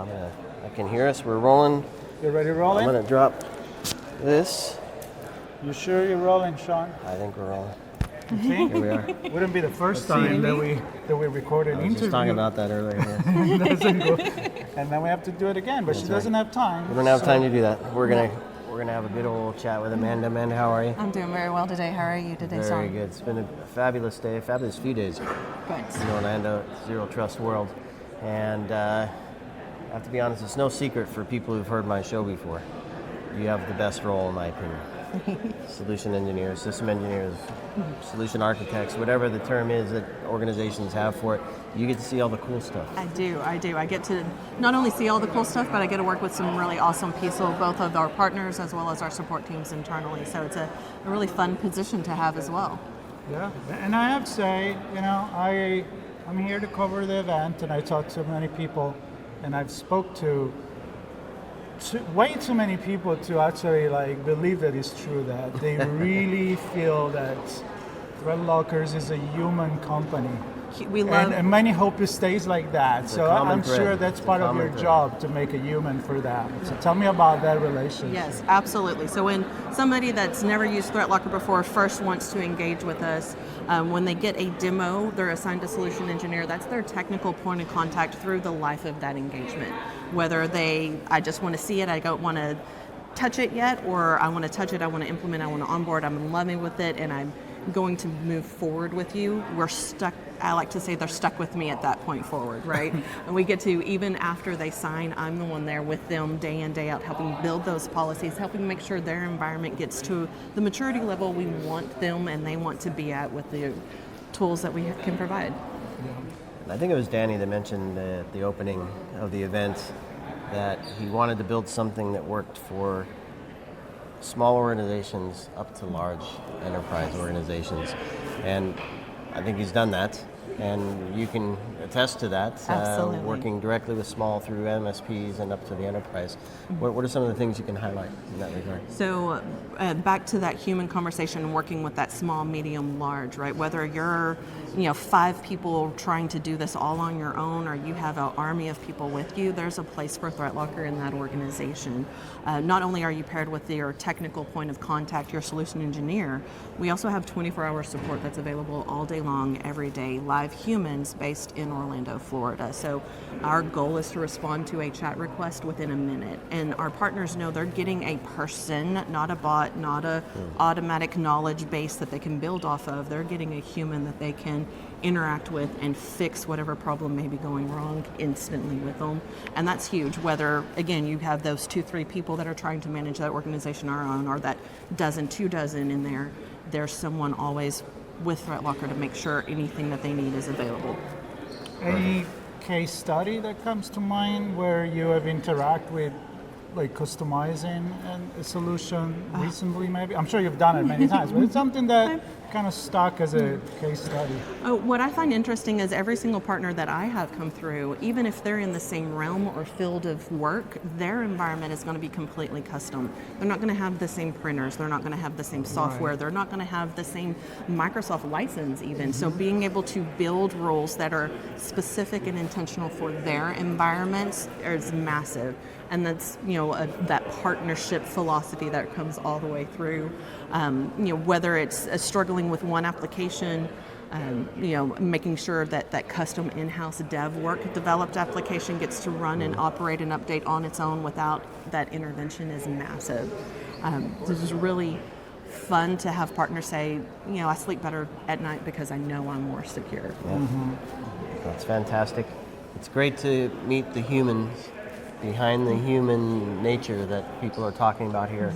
I can hear us. We're rolling. You ready to roll I'm in? going to drop this. You sure you're rolling, Sean? I think we're rolling. You think? Here we are. Wouldn't be the first time that we record an I was interview. just talking about that earlier. It doesn't go. And then we have to do it again, but she doesn't have time. We don't have time to do that. We're gonna have a good old chat with Amanda. Amanda, how are you? I'm doing very well today. How are you today, Sean? Very good. It's been a fabulous day, fabulous few days Good. in Orlando, Zero Trust World. And I have to be honest, it's no secret for people who've heard my show before. You have the best role, in my opinion. Solution engineers, system engineers, solution architects, whatever the term is that organizations have for it, you get to see all the cool stuff. I do. I get to not only see all the cool stuff, but I get to work with some really awesome people, both of our partners as well as our support teams internally. So it's a really fun position to have as well. Yeah, and I have to say, I'm here to cover the event, and I talk to many people, and I've spoke to way too many people to actually believe that it's true, that they really feel that ThreatLocker is a human company. We love, and many hope it stays like that. It's So I'm sure that's part of your job, to make a human for that. So tell me about that relationship. yes, absolutely. So when somebody that's never used ThreatLocker before first wants to engage with us, when they get a demo, they're assigned a solution engineer. That's their technical point of contact through the life of that engagement. Whether I just want to see it, I don't want to touch it yet, or I want to touch it, I want to implement, I want to onboard, I'm in love with it, and I'm going to move forward with you. We're stuck. I like to say they're stuck with me at that point forward, right? And we get to, even after they sign, I'm the one there with them day in, day out, helping build those policies, helping make sure their environment gets to the maturity level we want them and they want to be at with the tools that we can provide. And I think it was Danny that mentioned at the opening of the event that he wanted to build something that worked for small organizations up to large enterprise organizations. And I think he's done that, and you can attest to that. Absolutely. Working directly with small through MSPs and up to the enterprise. What are some of the things you can highlight in that regard? So back to that human conversation, working with that small, medium, large, right? Whether you're 5 people trying to do this all on your own, or you have an army of people with you, there's a place for ThreatLocker in that organization. Not only are you paired with your technical point of contact, your solution engineer, we also have 24-hour support that's available all day long, every day, live humans based in Orlando, Florida. So our goal is to respond to a chat request within a minute. And our partners know they're getting a person, not a bot, not a automatic knowledge base that they can build off of. They're getting a human that they can interact with and fix whatever problem may be going wrong instantly with them. And that's huge, whether, again, you have those 2-3 people that are trying to manage that organization on our own, or that 2 dozen in there, there's someone always with ThreatLocker to make sure anything that they need is available. Any case study that comes to mind where you have interacted with customizing a solution recently, maybe? I'm sure you've done it many times, but it's something that kind of stuck as a case study. What I find interesting is every single partner that I have come through, even if they're in the same realm or field of work, their environment is going to be completely custom. They're not going to have the same printers, they're not going to have the same software, they're not going to have the same Microsoft license even. So being able to build roles that are specific and intentional for their environments is massive. And that's that partnership philosophy that comes all the way through. Whether it's struggling with one application, making sure that that custom in-house dev work developed application gets to run and operate and update on its own without that intervention is massive. This is really fun to have partners say, I sleep better at night because I know I'm more secure. Yeah. Mm-hmm. That's fantastic. It's great to meet the humans behind the human nature that people are talking about here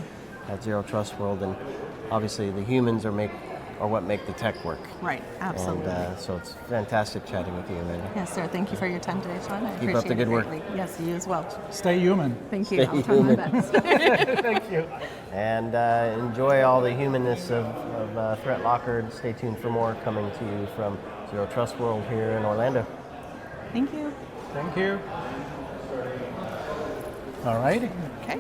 at Zero Trust World, and obviously the humans are what make the tech work. Right, absolutely. And so it's fantastic chatting with you, Amanda. Yes, sir. Thank you for your time today, Sean. I Keep up the good work. Yes, you as well. Stay human. Thank you. Stay I'll try my human. best. Thank you. And enjoy all the humanness of ThreatLocker. Stay tuned for more coming to you from Zero Trust World here in Orlando. Thank you. Thank you. All righty. Okay.